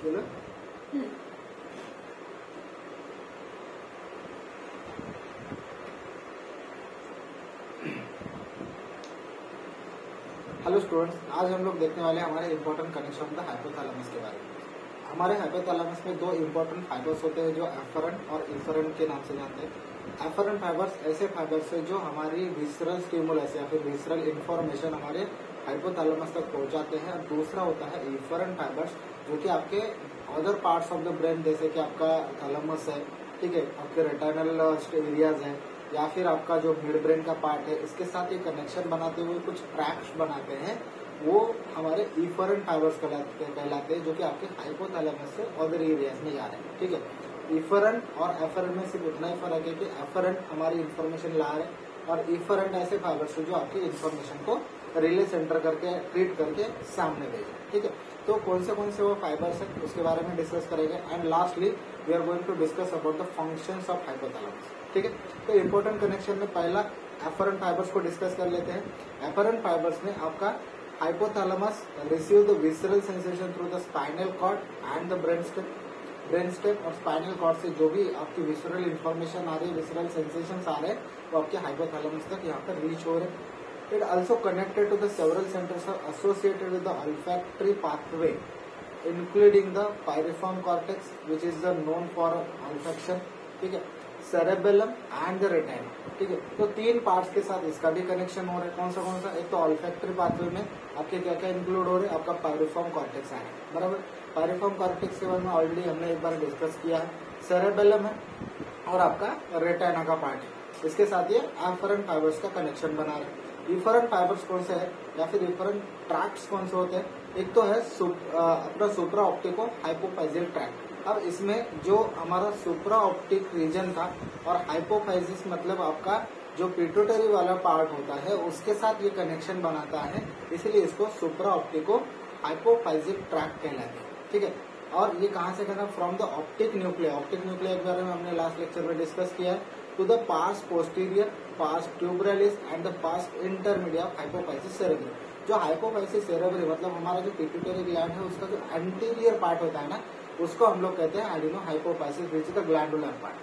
बोलो। Hello students, आज हम लोग देखने वाले हैं हमारे important connection of the hypothalamus के बारे में। हमारे हाइपोथैलेमस में दो इंपॉर्टेंट फाइबर्स होते हैं जो एफरेंट और इफरेंट के नाम से जानते हैं। एफरेंट फाइबर्स ऐसे फाइबर्स है जो हमारी विसरल स्टिमुलस या फिर विसरल इंफॉर्मेशन हमारे हाइपोथैलेमस तक पहुंचाते हैं। और दूसरा होता है इफरेंट फाइबर्स जो कि आपके other parts of the brain, जैसे कि आपका थैलेमस है, ठीक है, आपके रेटिनल एरियाज है, या फिर आपका जो मिड ब्रेन का पार्ट है, इसके साथ ये कनेक्शन बनाते हुए कुछ ट्रैक्स बनाते हैं, वो हमारे इफरेंट फाइबर्स कहलाते हैं, जो कि आपके हाइपोथैलेमस से अदर एरियाज में जा रहे हैं। ठीक है, इफरेंट और एफरेंट में सिर्फ उतना ही फर्क है कि एफरेंट हमारी इन्फॉर्मेशन ला रहे हैं और इफरेंट ऐसे फाइबर्स है जो आपकी इन्फॉर्मेशन को रिले सेंटर करके ट्रीट करके सामने भेजे। ठीक है, तो कौन से वो फाइबर्स है उसके बारे में डिस्कस करेंगे। And lastly we are going to discuss about the functions of hypothalamus. ठीक है, तो इम्पोर्टेंट कनेक्शन में पहला एफरेंट फाइबर्स को डिस्कस कर लेते हैं। एफरेंट फाइबर्स में आपका hypothalamus receive the visceral sensation through the spinal cord and the brain stem और स्पाइनल कॉर्ड से जो भी आपकी विसरल इंफॉर्मेशन आ रही है, विसरल सेंसेशंस आ रहे हैं, वो आपके हाइपोथैलेमस तक यहाँ पर रीच हो रहे हैं। It also connected to the several centers are associated with the olfactory pathway, including the pyriform cortex, which is the known for olfaction. ठीक है, cerebellum and the retina. ठीक है, तो तीन पार्ट्स के साथ इसका भी कनेक्शन हो रहा है। कौन सा? एक तो olfactory pathway में आपके क्या क्या इंक्लूड हो रहे हैं, आपका pyriform cortex है, बराबर। pyriform cortex के बारे में ऑलरेडी हमने एक बार डिस्कस किया है। cerebellum है और आपका रेटिना का पार्ट है, इसके साथ ये एफरेंट फाइबर्स का कनेक्शन बना रहे हैं। इफरेंट फाइबर्स कौन से है या फिर इफरेंट ट्रैक्ट्स कौन से होते हैं? एक तो है अपना सुप्रा ऑप्टिको हाइपोफाइजियल ट्रैक्ट। अब इसमें जो हमारा सुप्रा ऑप्टिक रीजन था और हाइपोफाइजिस मतलब आपका जो पिट्यूटरी वाला पार्ट होता है उसके साथ ये कनेक्शन बनाता है, इसलिए इसको सुप्रा ऑप्टिको हाइपोफाइजियल ट्रैक्ट कहलाते हैं। ठीक है, और ये कहाँ से करना? From the optic nuclei. Optic nuclei के बारे में हमने लास्ट लेक्चर में डिस्कस किया है। To the pars posterior, pars tuberalis and the pars intermedia hypophysis cerebri. जो हाइपोफाइसिस सेरेब्री मतलब हमारा जो पिट्यूटरी ग्लैंड है उसका जो एंटीरियर पार्ट होता है ना, उसको हम लोग कहते हैं adeno hypophysis which is the glandular part.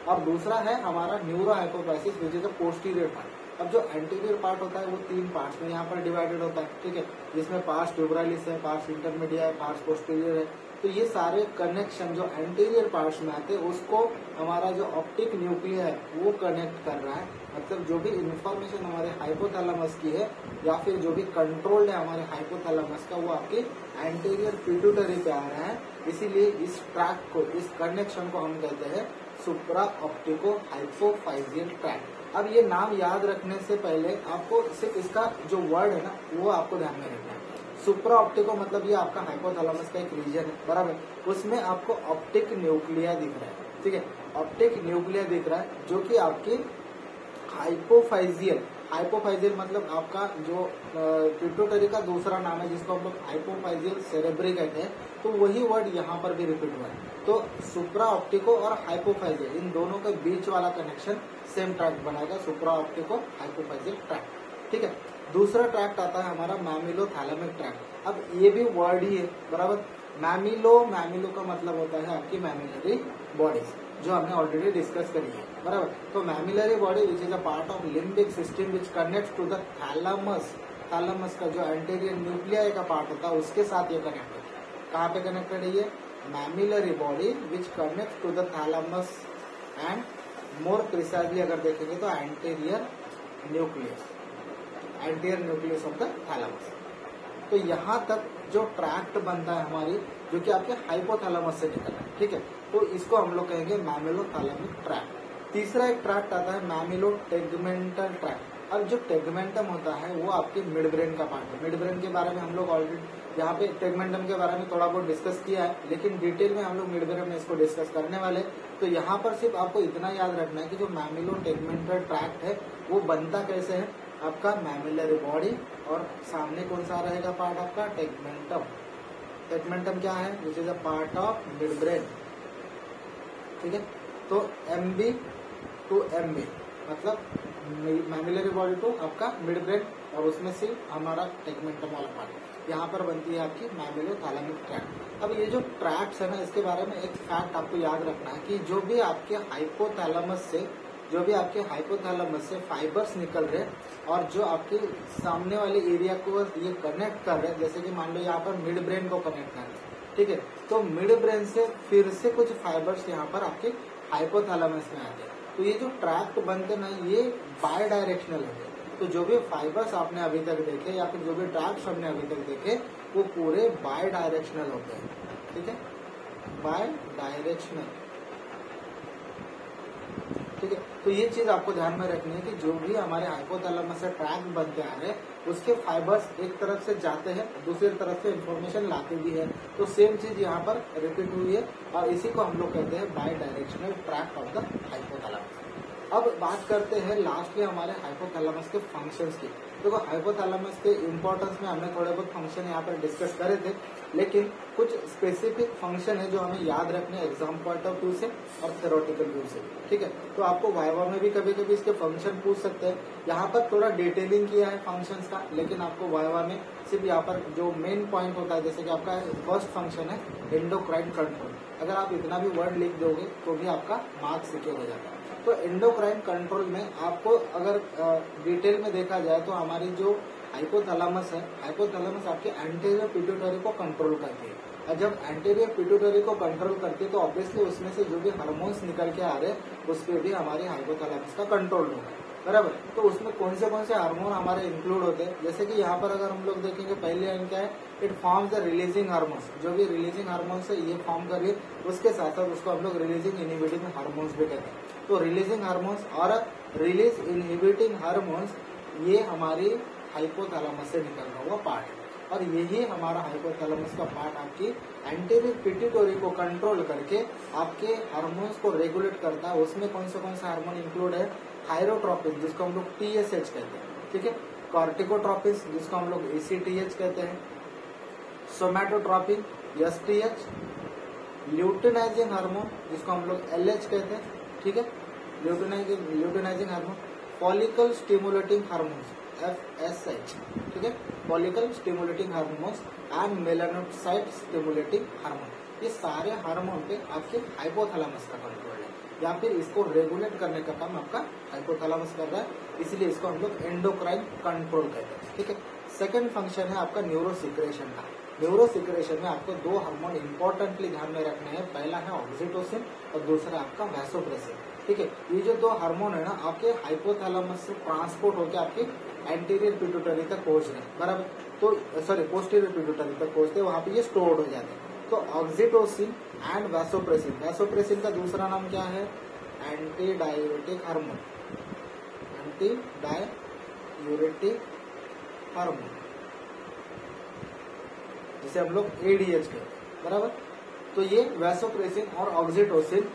और दूसरा है हमारा neuro hypophysis which is the posterior part. अब जो एंटीरियर पार्ट होता है वो तीन पार्ट्स में यहाँ पर डिवाइडेड होता है। ठीक है, जिसमें पार्स ट्यूबरलिस है, पार्स इंटरमीडिया है, पार्स पोस्टीरियर है। तो ये सारे कनेक्शन जो एंटीरियर पार्ट्स में आते हैं उसको हमारा जो ऑप्टिक न्यूक्लिया है वो कनेक्ट कर रहा है। मतलब जो भी इंफॉर्मेशन हमारे हाइपोथैलेमस की है या फिर जो भी कंट्रोल्ड है हमारे हाइपोथैलेमस का, वो आपके एंटीरियर पिट्यूटरी पे आ रहा है। इसीलिए इस ट्रैक को, इस कनेक्शन को हम कहते हैं सुप्रा ऑप्टिको हाइपोफाइजियल ट्रैक। अब ये नाम याद रखने से पहले आपको सिर्फ इसका जो वर्ड है ना वो आपको ध्यान में रखना है। सुप्रा ऑप्टिको मतलब ये आपका हाइपोथैलेमस का एक रीजन है, बराबर। उसमें आपको ऑप्टिक न्यूक्लिया दिख रहा है। ठीक है, ऑप्टिक न्यूक्लिया दिख रहा है जो कि आपकी हाइपोफाइजियल मतलब आपका जो पिट्यूटरी का दूसरा नाम है जिसको हम लोग हाइपोफाइजियल सेरेब्री कहते हैं, तो वही वर्ड यहाँ पर भी रिपीट हुआ है। तो सुप्रा ऑप्टिको और हाइपोफाइजियल इन दोनों के बीच वाला कनेक्शन सेम ट्रैक्ट बनाएगा, सुप्रा ऑप्टिको हाइपोफाइजियल ट्रैक्ट। ठीक है, दूसरा ट्रैक्ट आता है हमारा मैमिलो थैलेमिक ट्रैक्ट। अब ये भी वर्ड ही है, बराबर। मैमिलो का मतलब होता है आपकी मैमिलरी बॉडीज, जो हमने ऑलरेडी डिस्कस करी है, बराबर। तो mammillary body which is a part of limbic system which connect to the thalamus. Thalamus का जो एंटीरियर न्यूक्लिया का पार्ट होता है उसके साथ ये कनेक्ट होता है। कहाँ पे कनेक्टेड है ये? Mammillary body which connect to the thalamus and more precisely अगर देखेंगे तो anterior nucleus of the thalamus. तो यहाँ तक जो ट्रैक्ट बनता है हमारी, जो कि आपके हाइपोथैलेमस से निकल रहा है। ठीक है, तो इसको हम लोग कहेंगे मैमिलो थैलेमिक ट्रैक्ट। तीसरा एक ट्रैक्ट आता है मैमिलो टेगमेंटल ट्रैक्ट। अब जो टेगमेंटम होता है वो आपके मिड ब्रेन का पार्ट है। मिड ब्रेन के बारे में हम लोग ऑलरेडी यहाँ पे टेगमेंटम के बारे में थोड़ा बहुत डिस्कस किया है, लेकिन डिटेल में हम लोग मिड ब्रेन में इसको डिस्कस करने वाले। तो यहाँ पर सिर्फ आपको इतना याद रखना है कि जो मैमिलो टेगमेंटल ट्रैक्ट है वो बनता कैसे है? आपका मैमिलरी बॉडी और सामने कौन सा रहेगा पार्ट आपका? टेगमेंटम। टेगमेंटम क्या है? Which is a part of mid brain. ठीक है, तो MB टू MB मतलब मैमिलरी बॉडी टू आपका मिड ब्रेन और उसमें से हमारा टेगमेंटम वाला पार्ट, यहाँ पर बनती है आपकी मैमेलोथैलेमिक ट्रैक्ट। अब ये जो ट्रैक्ट्स है ना, इसके बारे में एक फैक्ट आपको याद रखना है कि जो भी आपके हाइपोथैलेमस से फाइबर्स निकल रहे और जो आपके सामने वाले एरिया को ये कनेक्ट कर रहे हैं, जैसे कि मान लो यहाँ पर मिड ब्रेन को कनेक्ट कर रहे हैं, ठीक है, तो मिड ब्रेन से फिर से कुछ फाइबर्स यहाँ पर आपके हाइपोथैलेमस में आते हैं। तो ये जो ट्रैक्ट बनते ना, ये बाय डायरेक्शनल होते हैं। तो जो भी फाइबर्स आपने अभी तक देखे या फिर जो भी ट्रैक्ट्स हमने अभी तक देखे, वो पूरे बाय डायरेक्शनल होते हैं, ठीक है, बाय डायरेक्शनल, ठीक है। तो ये चीज आपको ध्यान में रखनी है कि जो भी हमारे हाइपोथैलेमस से ट्रैक्ट बनते आ रहे हैं, उसके फाइबर्स एक तरफ से जाते हैं, दूसरी तरफ से इंफॉर्मेशन लाते भी है। तो सेम चीज यहाँ पर रिपीट हुई है और इसी को हम लोग कहते हैं bidirectional tract of the hypothalamus. अब बात करते हैं लास्टली हमारे हाइपोथैलेमस के फंक्शंस की। देखो हाइपोथैलेमस के इम्पोर्टेंस में हमने थोड़े बहुत फंक्शन यहाँ पर डिस्कस करे थे, लेकिन कुछ स्पेसिफिक फंक्शन है जो हमें याद रखने हैं एग्जाम पॉइंट ऑफ व्यू से और थ्योरेटिकल व्यू से, ठीक है। तो आपको वाइवा में भी कभी कभी इसके फंक्शन पूछ सकते हैं। यहाँ पर थोड़ा डिटेलिंग किया है फंक्शंस का, लेकिन आपको वाइवा में सिर्फ यहाँ पर जो मेन पॉइंट होता है, जैसे कि आपका फर्स्ट फंक्शन है एंडोक्राइन कंट्रोल, अगर आप इतना भी वर्ड लिख दोगे तो भी आपका मार्क्स सिक्योर हो जाता है। तो एंडोक्राइन कंट्रोल में आपको अगर डिटेल में देखा जाए तो हमारी जो हाइपोथैलेमस है, हाइपोथैलेमस आपके एंटीरियर पिट्यूटरी को कंट्रोल करती है। और जब एंटीरियर पिट्यूटरी को कंट्रोल करती है तो ऑब्वियसली उसमें से जो भी हार्मोन्स निकल के आ रहे हैं उस पर भी हमारी हाइपोथैलेमस का कंट्रोल होगा, बराबर। तो उसमें कौन से हार्मोन हमारे इंक्लूड होते हैं, जैसे कि यहाँ पर अगर हम लोग देखेंगे, पहले लाइन क्या है, it forms the releasing hormones. जो भी रिलीजिंग हार्मोन्स है ये फॉर्म कर रही है, उसके साथ साथ उसको हम लोग रिलीजिंग इनहिबिटिंग हार्मोन्स भी कहते हैं। तो रिलीजिंग हार्मोन्स और रिलीज इनहिबिटिंग हार्मोन्स ये हमारी हाइपोथैलेमस से निकलता हुआ पार्ट है। और यही हमारा हाइपोथैलेमस का पार्ट आपकी एंटीरियर पिट्यूटरी को कंट्रोल करके आपके हार्मोन्स को रेगुलेट करता है। उसमें कौन से हार्मोन इंक्लूड है, थायरोट्रोपिन जिसको हम लोग TSH कहते हैं, ठीक है, कॉर्टिकोट्रोपिन जिसको हम लोग ACTH कहते हैं, सोमैटोट्रोपिन STH, ल्यूटिनाइजिंग हार्मोन जिसको हम लोग LH कहते हैं, ठीक है, luteinizing hormone, follicle stimulating hormones FSH, ठीक है, follicle stimulating hormones and melanocyte stimulating hormone. ये सारे हार्मोन पे आपके हाइपोथैलेमस का कंट्रोल है, या फिर इसको रेगुलेट करने का काम आपका हाइपोथैलेमस कर रहा है, इसलिए इसको हम लोग एंडोक्राइन कंट्रोल कहते हैं, ठीक है। सेकंड फंक्शन है आपका न्यूरोसिक्रेशन का। न्यूरोसिक्रेशन में आपको दो हार्मोन इंपॉर्टेंटली ध्यान में रखने हैं, पहला है ऑक्सीटोसिन और दूसरा आपका वैसोप्रेसिन, ठीक है। ये जो दो हार्मोन है ना, आपके हाइपोथैलेमस से ट्रांसपोर्ट होकर आपकी एंटीरियर पिट्यूटरी तक पहुंच रहे हैं, बराबर। तो सॉरी पोस्टीरियर पिट्यूटरी तक पहुंचते, वहां पे ये स्टोर्ड हो जाते हैं। तो ऑक्सीटोसिन एंड वैसोप्रेसिन, वैसोप्रेसिन का दूसरा नाम क्या है, anti diuretic hormone, anti diuretic hormone जिसे हम लोग ADH कहते हैं, बराबर। तो ये वैसोप्रेसिन और oxytocin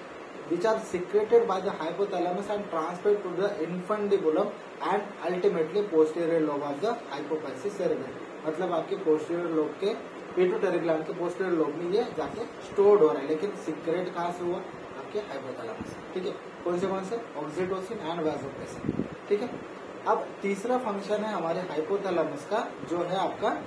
which are secreted by the hypothalamus and transferred to the infundibulum and ultimately posterior lobe of the hypophysis cerebelli। मतलब आपके posterior lobe के पिट्यूटरी ग्लैंड के posterior lobe में ये जाके स्टोर्ड हो रहा है, लेकिन सीक्रेट कहाँ से हुआ, आपके हाइपोथैलेमस, ठीक है। कौन से ऑक्सीटोसिन एंड वैसोप्रेसिन, ठीक है। अब तीसरा फंक्शन है हमारे हाइपोथैलेमस का, जो है आपका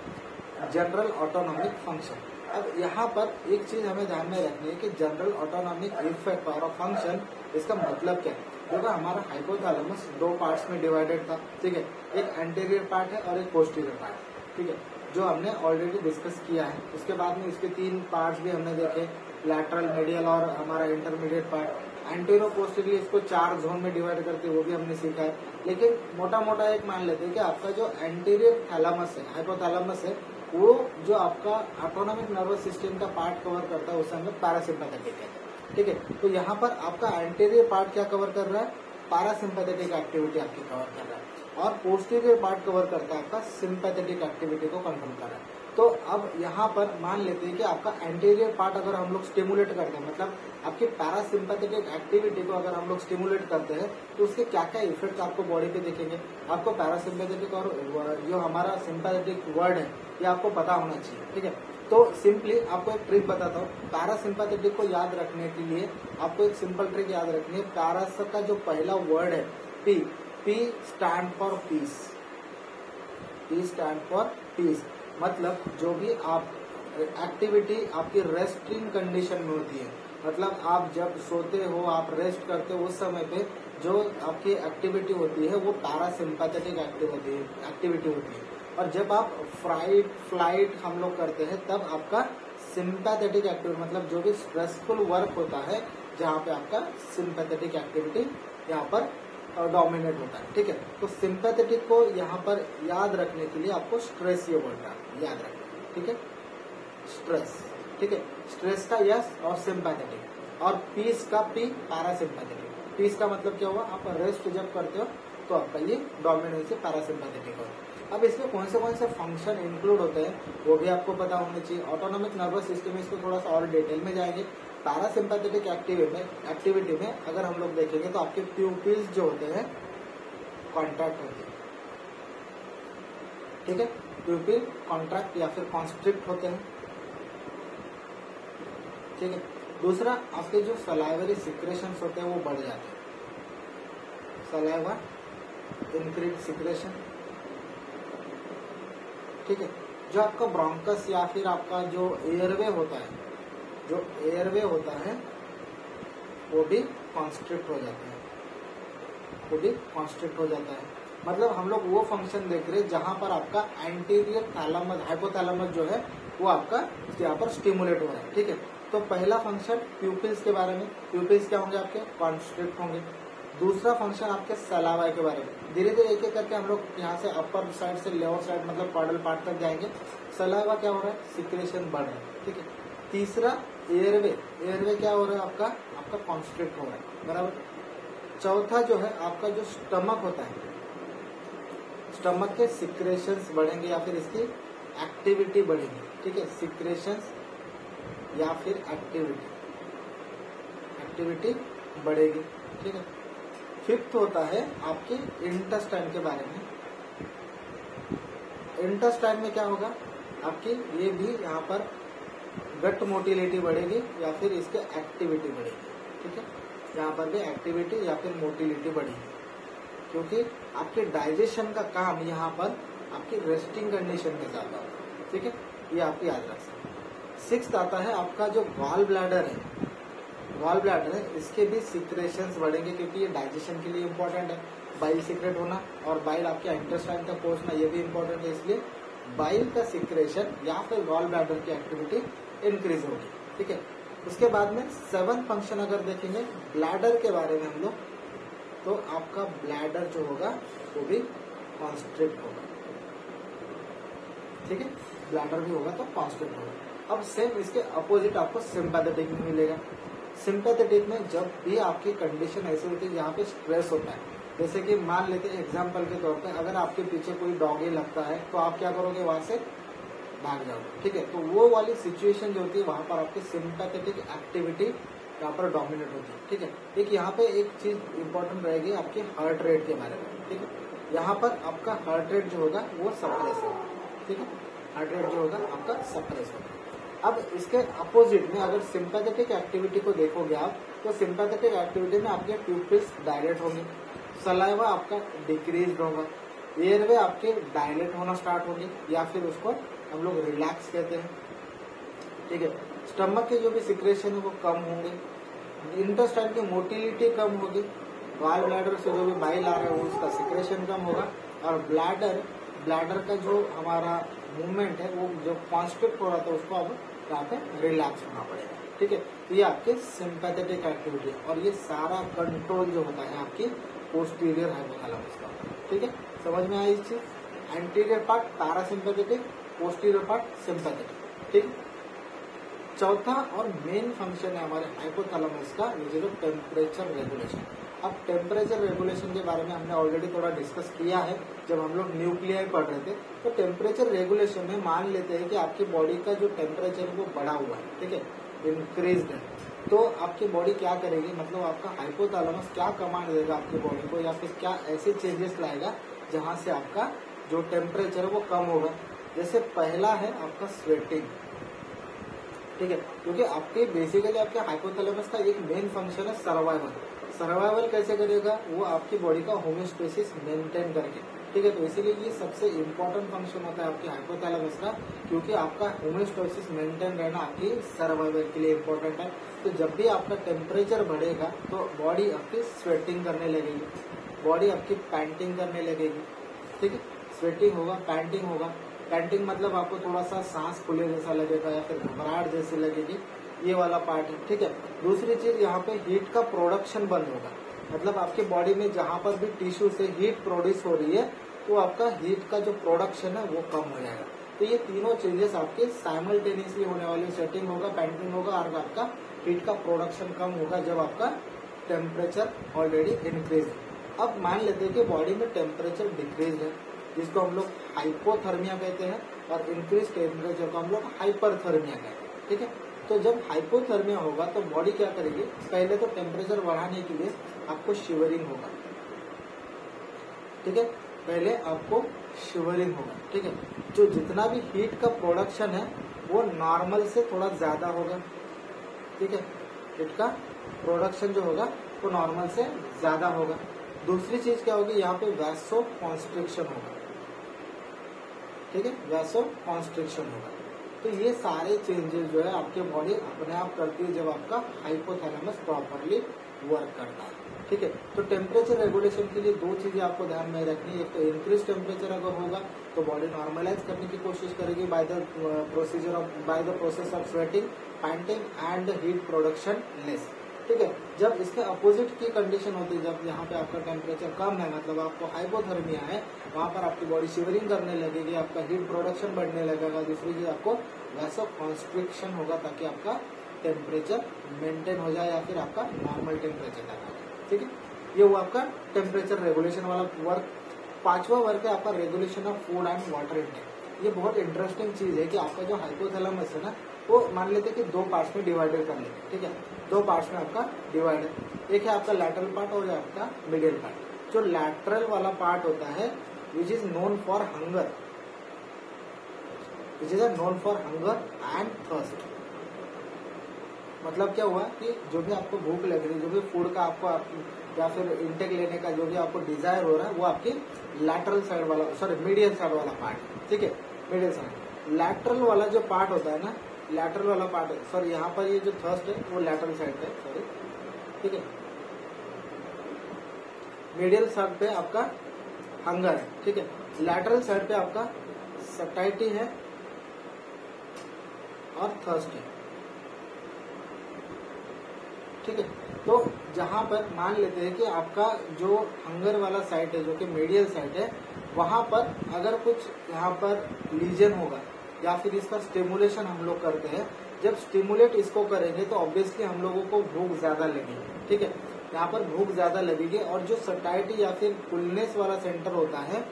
जनरल ऑटोनॉमिक फंक्शन। अब यहाँ पर एक चीज हमें ध्यान में रखनी है कि जनरल ऑटोनॉमिक इफेक्ट और फंक्शन, इसका मतलब क्या है। देखो हमारा हाइपोथैलेमस दो पार्ट्स में डिवाइडेड था, ठीक है, एक एंटीरियर पार्ट है और एक पोस्टीरियर पार्ट, ठीक है, जो हमने ऑलरेडी डिस्कस किया है। उसके बाद में इसके तीन पार्ट्स भी हमने देखे, लैटरल, मीडियल और हमारा इंटरमीडिएट पार्ट। एंटीरो पोस्टीरियर इसको 4 जोन में डिवाइड करते, वो भी हमने सीखा है। लेकिन मोटा मोटा एक मान लेते हैं कि आपका जो एंटीरियर थैलेमस है, हाइपोथैलेमस है, वो जो आपका ऑटोनॉमिक नर्वस सिस्टम का पार्ट कवर करता है, उसे हम लोग पैरासिम्पैथेटिक कहते हैं, ठीक है। तो यहाँ पर आपका एंटीरियर पार्ट क्या कवर कर रहा है, पैरासिम्पैथेटिक एक्टिविटी आपकी कवर कर रहा है, और पोस्टीरियर पार्ट कवर करता है आपका सिंपैथेटिक एक्टिविटी को कंट्रोल कर रहा है। तो अब यहाँ पर मान लेते हैं कि आपका एंटीरियर पार्ट अगर हम लोग स्टिमुलेट करते हैं, मतलब आपकी पैरासिम्पैथेटिक एक्टिविटी को अगर हम लोग स्टिमुलेट करते हैं, तो उसके क्या क्या इफेक्ट आपको बॉडी पे दिखेंगे। आपको पैरासिम्पैथेटिक और जो हमारा सिंपैथेटिक वर्ड है ये आपको पता होना चाहिए, ठीक है। तो सिंपली आपको एक ट्रिक बताता हूँ। पैरासिम्पैथेटिक को याद रखने के लिए आपको एक सिंपल ट्रिक याद रखनी है। पैरास का जो पहला वर्ड है P stand for piece, P stand for piece, मतलब जो भी आप एक्टिविटी आपकी रेस्टिंग कंडीशन में होती है, मतलब आप जब सोते हो, आप रेस्ट करते हो, उस समय पे जो आपकी एक्टिविटी होती है वो पैरासिम्पैथेटिक एक्टिविटी होती है। और जब आप फ्लाइट हम लोग करते हैं तब आपका सिंपैथेटिक एक्टिविटी, मतलब जो भी स्ट्रेसफुल वर्क होता है जहाँ पे आपका सिंपैथेटिक एक्टिविटी यहाँ पर डोमिनेट होता है। ठीक है, तो सिंपैथेटिक को यहाँ पर याद रखने के लिए आपको स्ट्रेस ये वर्ड याद रखना। ठीक है, स्ट्रेस। ठीक है, स्ट्रेस का यस और सिंपैथेटिक, और पीस का पी पैरासिम्पैथेटिक। पीस का मतलब क्या हुआ, आप रेस्ट जब करते हो तो आपका ये डोमिनेंस पैरासिम्पैथेटिक होगा। अब इसमें कौन से फंक्शन इंक्लूड होते हैं वो भी आपको पता होना चाहिए। ऑटोनॉमिक नर्वस सिस्टम में इसको थोड़ा सा और डिटेल में जाएंगे। पैरासिम्पैथेटिक एक्टिविटी में अगर हम लोग देखेंगे तो आपके प्यूपिल्स जो होते हैं कॉन्ट्रैक्ट होते हैं। ठीक है, प्यूपिल कॉन्ट्रैक्ट या फिर कॉन्स्ट्रिक्ट होते हैं। ठीक है, दूसरा आपके जो सलाइवरी सिक्रेशंस होते हैं वो बढ़ जाते हैं। Saliva increase secretion. ठीक है, जो आपका ब्रोंकस या फिर आपका जो एयरवे होता है वो भी कॉन्स्ट्रिक्ट हो जाता है। मतलब हम लोग वो फंक्शन देख रहे हैं जहां पर आपका एंटीरियर थैलेमस हाइपोथैलेमस जो है वो आपका यहाँ पर स्टिमुलेट हो रहा है। ठीक है, तो पहला फंक्शन प्यूपिल्स के बारे में, प्यूपिल्स क्या होंगे आपके कॉन्स्ट्रिक्ट होंगे। दूसरा फंक्शन आपके सलावा के बारे में, धीरे धीरे एक एक करके हम लोग यहाँ से अपर साइड से लोअर साइड मतलब कॉर्डल पार्ट तक जाएंगे। सलावा क्या हो रहा है, सिक्रेशन बढ़ रहा है। ठीक है, तीसरा एयरवे क्या हो रहा है आपका कॉन्स्ट्रिक्ट हो रहा है, बराबर। चौथा जो है आपका जो स्टमक होता है, स्टमक के सिक्रेशंस बढ़ेंगे या फिर इसकी एक्टिविटी बढ़ेगी। ठीक है, सिक्रेशंस या फिर एक्टिविटी बढ़ेगी। ठीक है, फिफ्थ होता है आपके इंटेस्टाइन के बारे में। इंटेस्टाइन में क्या होगा आपकी, ये भी यहाँ पर गट मोटिलिटी बढ़ेगी या फिर इसके एक्टिविटी बढ़ेगी। ठीक है, यहाँ पर भी एक्टिविटी या फिर मोटिलिटी बढ़ेगी, क्योंकि आपके डाइजेशन का काम यहाँ पर आपकी रेस्टिंग कंडीशन में ज्यादा होगा। ठीक है, ये आप याद रख सकते हैं। सिक्स्थ आता है आपका जो गॉल ब्लैडर है, इसके भी सिक्रेशंस बढ़ेंगे क्योंकि ये डाइजेशन के लिए इम्पोर्टेंट है। बाइल सीक्रेट होना और बाइल आपके इंटेस्टाइन तक पहुंचना ये भी इम्पोर्टेंट है, इसलिए बाइल का सिक्रेशन या फिर गॉल ब्लैडर की एक्टिविटी इंक्रीज होगी। ठीक है, उसके बाद में 7th फंक्शन अगर देखेंगे ब्लैडर के बारे में हम लोग, तो आपका ब्लैडर जो होगा वो भी कॉन्स्ट्रिक्ट होगा। ठीक है, ब्लैडर भी होगा तो कॉन्स्ट्रिक्ट होगा। अब सेम इसके अपोजिट आपको सिंपैथेटिक में मिलेगा। सिंपैथेटिक में जब भी आपकी कंडीशन ऐसी होती है जहाँ पे स्ट्रेस होता है, जैसे कि मान लेते हैं एग्जाम्पल के तौर पे, अगर आपके पीछे कोई डॉगी लगता है तो आप क्या करोगे, वहां से भाग जाओगे। ठीक है, तो वो वाली सिचुएशन जो होती है वहां पर आपकी सिंपैथेटिक एक्टिविटी यहाँ पर डोमिनेट होती है। ठीक है, एक यहाँ पे एक चीज इंपॉर्टेंट रहेगी आपके हार्ट रेट के बारे में। ठीक है, यहाँ पर आपका हार्ट रेट जो होगा वो सप्रेस होगा। ठीक है, हार्ट रेट जो होगा आपका सप्रेस होगा। अब इसके अपोजिट में अगर सिंपैथेटिक एक्टिविटी को देखोगे आप, तो सिंपैथेटिक एक्टिविटी में आपके प्यूपिल्स डायलेट होंगे, सलाइवा आपका डिक्रीज होगा, एयरवे आपके डायलेट होना स्टार्ट होंगे या फिर उसको हम लोग रिलैक्स कहते हैं। ठीक है, स्टमक के जो भी सिक्रेशन है वो कम होंगे, इंटेस्टाइन की मोटिलिटी कम होगी, गॉल ब्लैडर से जो भी बाइल आ रहा है उसका सिक्रेशन कम होगा, और ब्लैडर का जो हमारा मूवमेंट है वो जो कॉन्स्ट्रिक्ट हो रहा था उसको अब यहाँ पे रिलैक्स होना पड़ेगा। ठीक है, तो ये आपके सिंपैथेटिक एक्टिविटी, और ये सारा कंट्रोल जो होता है आपकी पोस्टीरियर हाइपोथैलेमस का। ठीक है, समझ में आई इस चीज, anterior part parasympathetic, posterior part sympathetic. ठीक, चौथा और मेन फंक्शन है हमारे हाइपोथैलेमस का, ये जो टेम्परेचर रेगुलेशन। अब टेम्परेचर रेगुलेशन के बारे में हमने ऑलरेडी थोड़ा डिस्कस किया है जब हम लोग न्यूक्लियाई पढ़ रहे थे। तो टेम्परेचर रेगुलेशन में मान लेते हैं कि आपकी बॉडी का जो टेम्परेचर है वो बढ़ा हुआ है, ठीक है, इंक्रीज्ड है, तो आपकी बॉडी क्या करेगी, मतलब आपका हाइपोथैलेमस क्या कमांड देगा आपकी बॉडी को, या फिर क्या ऐसे चेंजेस लाएगा जहां से आपका जो टेम्परेचर है वो कम होगा। जैसे पहला है आपका स्वेटिंग। ठीक है, क्योंकि आपके बेसिकली आपके हाइपोथैलेमस का एक मेन फंक्शन है सर्वाइवल। सर्वाइवल कैसे करेगा, वो आपकी बॉडी का होम्योस्टेसिस मेंटेन करके, ठीक है। तो इसीलिए ये सबसे इम्पोर्टेंट फंक्शन होता है आपके हाइपोथैलेमस का, क्योंकि आपका होमोस्टेसिस मेंटेन रहना आपकी सर्वाइवल के लिए इम्पोर्टेंट है। तो जब भी आपका टेम्परेचर बढ़ेगा तो बॉडी आपकी स्वेटिंग करने लगेगी, बॉडी आपकी पैंटिंग करने लगेगी, ठीक है। स्वेटिंग होगा, पैंटिंग होगा। पैंटिंग मतलब आपको थोड़ा सा सांस फूले जैसा लगेगा या फिर घबराहट जैसी लगेगी, ये वाला पार्ट है, ठीक है। दूसरी चीज यहाँ पे हीट का प्रोडक्शन बंद होगा, मतलब आपके बॉडी में जहाँ पर भी टिश्यू से हीट प्रोड्यूस हो रही है तो आपका हीट का जो प्रोडक्शन है वो कम हो जाएगा। तो ये तीनों चेंजेस आपके साइमल्टेनियसली होने वाली, स्वेटिंग होगा, पैंटिंग होगा और आपका हीट का प्रोडक्शन कम होगा जब आपका टेम्परेचर ऑलरेडी इंक्रीज है। अब मान लेते हैं कि बॉडी में टेम्परेचर डिक्रीज है, जिसको हम लोग हाइपोथर्मिया कहते हैं, और इंक्रीज टेम्परेचर को हम लोग हाइपरथर्मिया कहते हैं, ठीक है। तो जब हाइपोथर्मिया होगा तो बॉडी क्या करेगी, पहले तो टेम्परेचर बढ़ाने के लिए आपको शिवरिंग होगा, ठीक है। पहले आपको शिवरिंग होगा, ठीक है। जो जितना भी हीट का प्रोडक्शन है वो नॉर्मल से थोड़ा ज्यादा होगा, ठीक है। हीट का प्रोडक्शन जो होगा वो नॉर्मल से ज्यादा होगा। दूसरी चीज क्या होगी, यहाँ पे वैसो कॉन्स्ट्रिक्शन होगा, ठीक है, वैसो कॉन्स्ट्रिक्शन होगा। तो ये सारे चेंजेस जो है आपके बॉडी अपने आप करती है जब आपका हाइपोथैलेमस प्रॉपरली वर्क करता है, ठीक है। तो टेम्परेचर रेगुलेशन के लिए दो चीजें आपको ध्यान में रखनी है। एक तो इंक्रीज टेम्परेचर अगर होगा तो बॉडी नॉर्मलाइज करने की कोशिश करेगी by the process of sweating, painting and heat production less, ठीक है। जब इसके अपोजिट की कंडीशन होती है, जब यहाँ पे आपका टेम्परेचर कम है, मतलब आपको हाइपोथर्मिया है, वहां पर आपकी बॉडी शिवरिंग करने लगेगी, आपका हीट प्रोडक्शन बढ़ने लगेगा। दूसरी चीज आपको वैसा कॉन्स्ट्रिक्शन होगा ताकि आपका टेम्परेचर मेंटेन हो जाए या फिर आपका नॉर्मल टेम्परेचर तक आ जाए, ठीक है। ये हुआ आपका टेम्परेचर रेगुलेशन वाला वर्क। पांचवा वर्क है आपका regulation of food and water intake. ये बहुत इंटरेस्टिंग चीज है कि आपका जो हाइपोथैलेमस है ना, वो मान लेते कि दो पार्ट्स में डिवाइडेड कर लेते, ठीक है। दो पार्ट्स में आपका डिवाइड है, एक है आपका लैटरल पार्ट और आपका मिडिल पार्ट। जो लैटरल वाला पार्ट होता है which is known for hunger, which is known for hunger and thirst. मतलब क्या हुआ कि जो भी आपको भूख लग रही है, जो भी फूड का आपको या फिर इंटेक लेने का जो भी आपको डिजायर हो रहा है, वो आपकी लैटरल साइड वाला, सॉरी मीडियल साइड वाला पार्ट, ठीक है, मीडियल साइड। लैटरल वाला जो पार्ट होता है ना, लैटरल वाला पार्ट, सॉरी यहाँ पर ये जो थर्स्ट है वो लैटरल साइड पे, सॉरी, ठीक है। मीडियल साइड पे आपका हंगर है, ठीक है। लैटरल साइड पे आपका सटाइटी है और थर्स्ट है, ठीक है। तो जहां पर मान लेते हैं कि आपका जो हंगर वाला साइड है, जो कि मीडियल साइड है, वहां पर अगर कुछ यहाँ पर लीजन होगा या फिर इसका स्टिमुलेशन हम लोग करते हैं, जब स्टिमुलेट इसको करेंगे तो ऑब्वियसली हम लोगों को भूख ज्यादा लगेगी, ठीक है। यहाँ पर भूख ज्यादा लगेगी और जो सटाइटी या फिर फुलनेस वाला सेंटर होता है,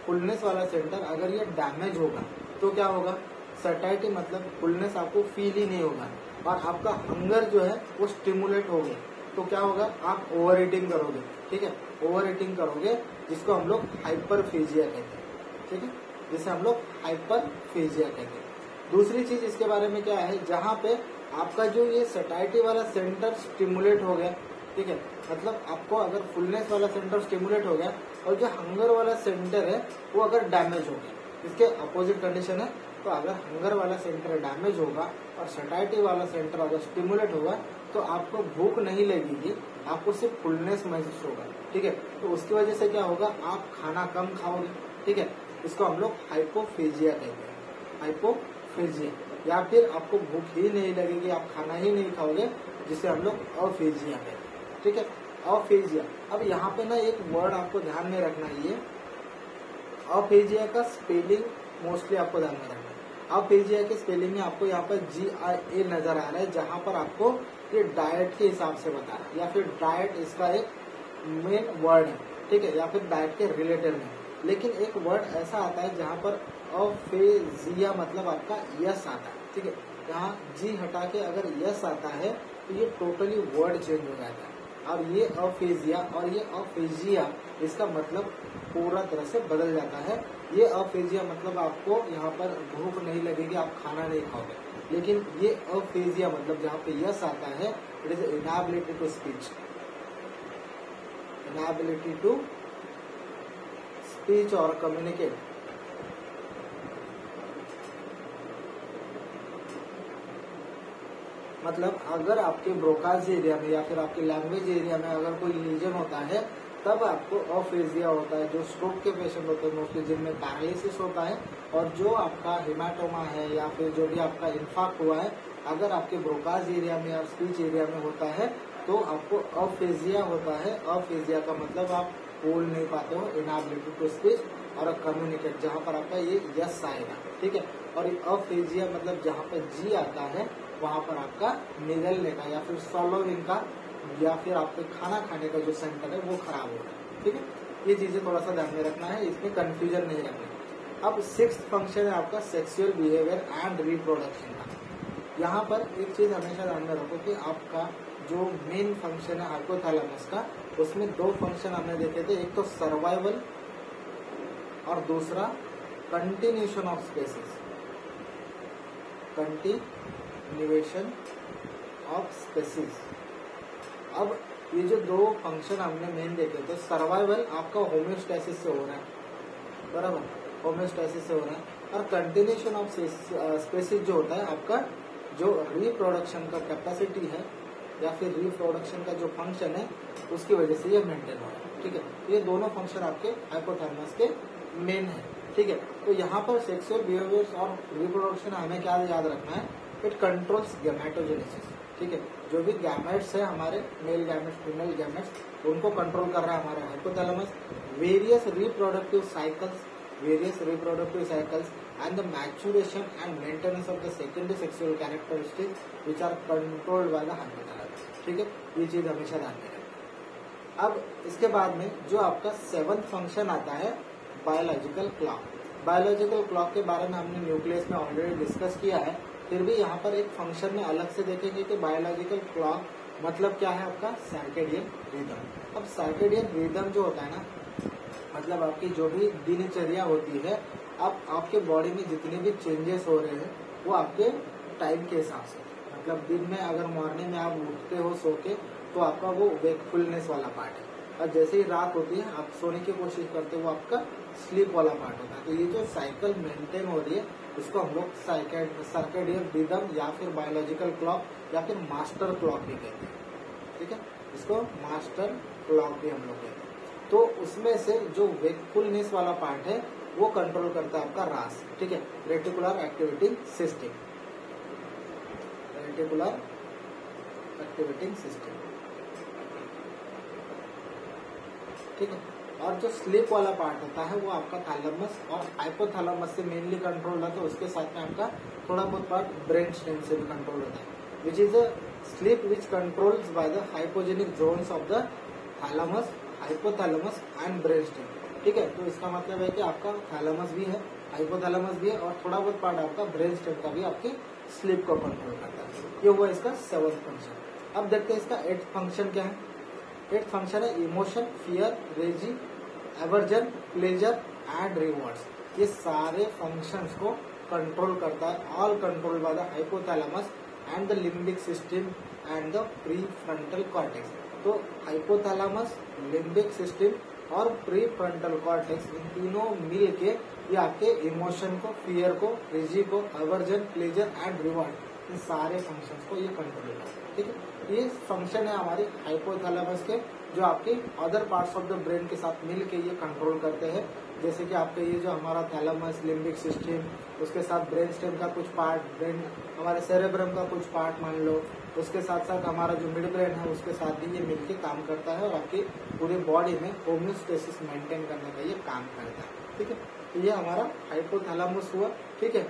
फुलनेस वाला सेंटर अगर ये डैमेज होगा तो क्या होगा, सटाइटी मतलब फुलनेस आपको फील ही नहीं होगा और आपका हंगर जो है वो स्टिमुलेट होगा, तो क्या होगा, आप ओवर ईटिंग करोगे, ठीक है। ओवर ईटिंग करोगे जिसको हम लोग हाइपरफेजिया कहते हैं, ठीक है, जिसे हम लोग हाइपरफेजिया कहते हैं। दूसरी चीज इसके बारे में क्या है, जहाँ पे आपका जो ये सटाइटी वाला सेंटर स्टिमुलेट हो गया, ठीक है, मतलब आपको अगर फुलनेस वाला सेंटर स्टिमुलेट हो गया और जो हंगर वाला सेंटर है वो अगर डैमेज हो गया, इसके अपोजिट कंडीशन है। तो अगर हंगर वाला सेंटर डैमेज होगा और सटाइटी वाला सेंटर अगर स्टिमुलेट होगा तो आपको भूख नहीं लगेगी, आपको सिर्फ फुलनेस महसूस होगा, ठीक है। तो उसकी वजह से क्या होगा, आप खाना कम खाओगे, ठीक है। इसको हम लोग हाइपोफेजिया कहते हैं, हाइपोफेजिया। या फिर आपको भूख ही नहीं लगेगी, आप खाना ही नहीं खाओगे, जिसे हम लोग अफेजिया कहते हैं, ठीक है, अफेजिया। अब यहाँ पे ना एक वर्ड आपको ध्यान में रखना, ये अफेजिया का स्पेलिंग मोस्टली आपको ध्यान में रखना। अफेजिया के स्पेलिंग में आपको यहाँ पर GIA नजर आ रहा है, जहाँ पर आपको ये डाइट के हिसाब से बता रहा है, या फिर डाइट इसका एक मेन वर्ड है, ठीक है, या फिर डाइट के रिलेटेड है। लेकिन एक वर्ड ऐसा आता है जहाँ पर अफेजिया मतलब आपका यस आता है, ठीक है। यहाँ जी हटा के अगर यस आता है तो ये टोटली वर्ड चेंज हो जाता है, और ये अफेजिया और ये अफेजिया इसका मतलब पूरा तरह से बदल जाता है। ये अफेजिया मतलब आपको यहाँ पर भूख नहीं लगेगी, आप खाना नहीं खाओगे, लेकिन ये अफेजिया मतलब जहाँ पे यस आता है, it is inability to speech, inability to speech और कम्युनिकेट, मतलब अगर आपके ब्रोकाज एरिया में या फिर आपके लैंग्वेज एरिया में अगर कोई लीजन होता है तब आपको अफेजिया होता है। जो स्ट्रोक के पेशेंट होते हैं मोस्टली जिनमें पैरालिसिस होता है और जो आपका हेमाटोमा है या फिर जो भी आपका इन्फाक्ट हुआ है, अगर आपके ब्रोकाज एरिया में और स्पीच एरिया में होता है तो आपको अफेजिया होता है। अफेजिया का मतलब आप बोल नहीं पाते हो, इनएबिलिटी टू स्पीच और कम्युनिकेट, जहाँ पर आपका ये यस आएगा, ठीक है। और अफेजिया मतलब जहाँ पर जी आता है वहाँ पर आपका निगलने का या फिर सॉलोविंग का या फिर आपके खाना खाने का जो सेंटर है वो खराब हो रहा है, ठीक है। ये चीजें थोड़ा सा ध्यान में रखना है, इसमें कंफ्यूजन नहीं रखना। अब 6th फंक्शन है आपका सेक्सुअल बिहेवियर एंड रिप्रोडक्शन का। यहाँ पर एक चीज हमेशा ध्यान में रखो कि आपका जो मेन फंक्शन है हाइपोथैलेमस का, उसमें 2 फंक्शन हमने देखे थे, एक तो सर्वाइवल और दूसरा continuation of species, continuation of species. अब ये जो 2 फंक्शन हमने मेन देखे थे, सर्वाइवल आपका होम्योस्टैसिस से हो रहा है, बराबर, होम्योस्टैसिस से हो रहा है, और कंटिन्यूशन ऑफ स्पेसिस जो होता है आपका जो रिप्रोडक्शन का कैपेसिटी है या फिर रिप्रोडक्शन का जो फंक्शन है उसकी वजह से ये मेंटेन हो रहा है, ठीक है। ये दोनों फंक्शन आपके हाइपोथैलेमस के मेन है, ठीक है। तो यहाँ पर सेक्सुअल बिहेवियर्स और रिप्रोडक्शन हमें क्या याद रखना है, इट कंट्रोल्स गैमेटोजेनेसिस, ठीक है। जो भी गैमेट्स है हमारे, मेल गैमेट्स, फीमेल गैमेट्स, उनको कंट्रोल कर रहा है हमारा hypothalamus. Various reproductive cycles and the maturation and maintenance of the secondary sexual characteristics which are controlled by the hypothalamus, ठीक है। ये चीज हमेशा ध्यान में रखना। अब इसके बाद में जो आपका 7th फंक्शन आता है बायोलॉजिकल क्लॉक। बायोलॉजिकल क्लॉक के बारे में हमने न्यूक्लियस में ऑलरेडी डिस्कस किया है, फिर भी यहाँ पर एक फंक्शन में अलग से देखेंगे कि बायोलॉजिकल क्लॉक मतलब क्या है आपका सर्केडियन रिदम। अब सर्केडियन रिदम जो होता है ना, मतलब आपकी जो भी दिनचर्या होती है, अब आपके बॉडी में जितने भी चेंजेस हो रहे हैं वो आपके टाइम के हिसाब से, मतलब दिन में अगर मॉर्निंग में आप उठते हो सो के तो आपका वो वेकफुलनेस वाला पार्ट है, और जैसे ही रात होती है आप सोने की कोशिश करते हो वो आपका स्लीप वाला पार्ट होता है। तो ये जो साइकिल मेंटेन हो रही है उसको हम लोग सर्केडियन रिदम या फिर बायोलॉजिकल क्लॉक या फिर मास्टर क्लॉक भी कहते हैं, ठीक है। इसको मास्टर क्लॉक भी हम लोग कहते हैं। तो उसमें से जो वेकफुलनेस वाला पार्ट है वो कंट्रोल करता है आपका रास, ठीक है, reticular activating system, reticular activating system, ठीक है। और जो स्लीप वाला पार्ट होता है वो आपका थैलेमस और हाइपोथैलेमस से मेनली कंट्रोल होता है, उसके साथ में आपका थोड़ा बहुत पार्ट ब्रेन स्टेम से भी कंट्रोल होता है, which is a sleep which controls by the hypnogenic zones of the thalamus, hypothalamus and brain stem, ठीक है। तो इसका मतलब है कि आपका थैलेमस भी है, हाइपोथैलेमस भी है और थोड़ा बहुत पार्ट आपका ब्रेन स्टेम का भी आपकी स्लीप को कंट्रोल करता है। ये हुआ इसका 7th फंक्शन। अब देखते हैं इसका 8th फंक्शन क्या है। 8th फंक्शन है emotion, fear, rage, aversion, pleasure and rewards. ये सारे फंक्शंस को कंट्रोल करता है, all control by the hypothalamus and the limbic system and the prefrontal cortex. तो हाइपोथैलेमस, लिम्बिक सिस्टम और प्रीफ्रंटल कॉर्टेक्स, इन तीनों मिल के ये आपके इमोशन को, फियर को, रेजी को, एवर्जन, प्लेजर एंड रिवॉर्ड, इन सारे फंक्शंस को ये कंट्रोल करता है, ठीक है। ये फंक्शन है हमारे हाइपोथैलेमस के, जो आपके other parts of the brain के साथ मिल के ये कंट्रोल करते हैं। जैसे कि आपके ये जो हमारा थैलेमस, लिम्बिक सिस्टम, उसके साथ ब्रेन स्टेम का कुछ पार्ट, ब्रेन हमारे सेरेब्रम का कुछ पार्ट मान लो, उसके साथ साथ हमारा जो मिड ब्रेन है उसके साथ भी ये मिलके काम करता है और आपकी पूरी बॉडी में होम्योस्टेसिस मेंटेन करने का ये काम करता है, ठीक है। तो ये हमारा हाइपोथैलेमस हुआ, ठीक है।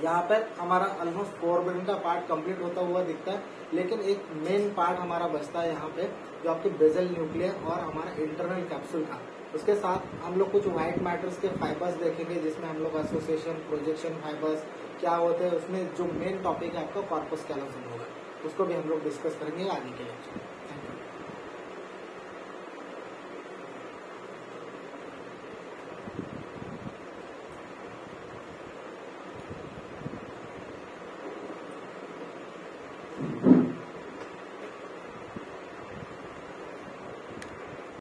यहाँ पर हमारा ऑलमोस्ट फोरब्रेन का पार्ट कंप्लीट होता हुआ दिखता है, लेकिन एक मेन पार्ट हमारा बचता है यहाँ पे, जो आपके बेजल न्यूक्लियर और हमारा इंटरनल कैप्सूल था। उसके साथ हम लोग कुछ व्हाइट मैटर्स के फाइबर्स देखेंगे, जिसमें हम लोग एसोसिएशन, प्रोजेक्शन फाइबर्स क्या होते हैं, उसमें जो मेन टॉपिक है आपका कॉर्पस कैलोसम होगा, उसको भी हम लोग डिस्कस करेंगे आगे के लेक्चर।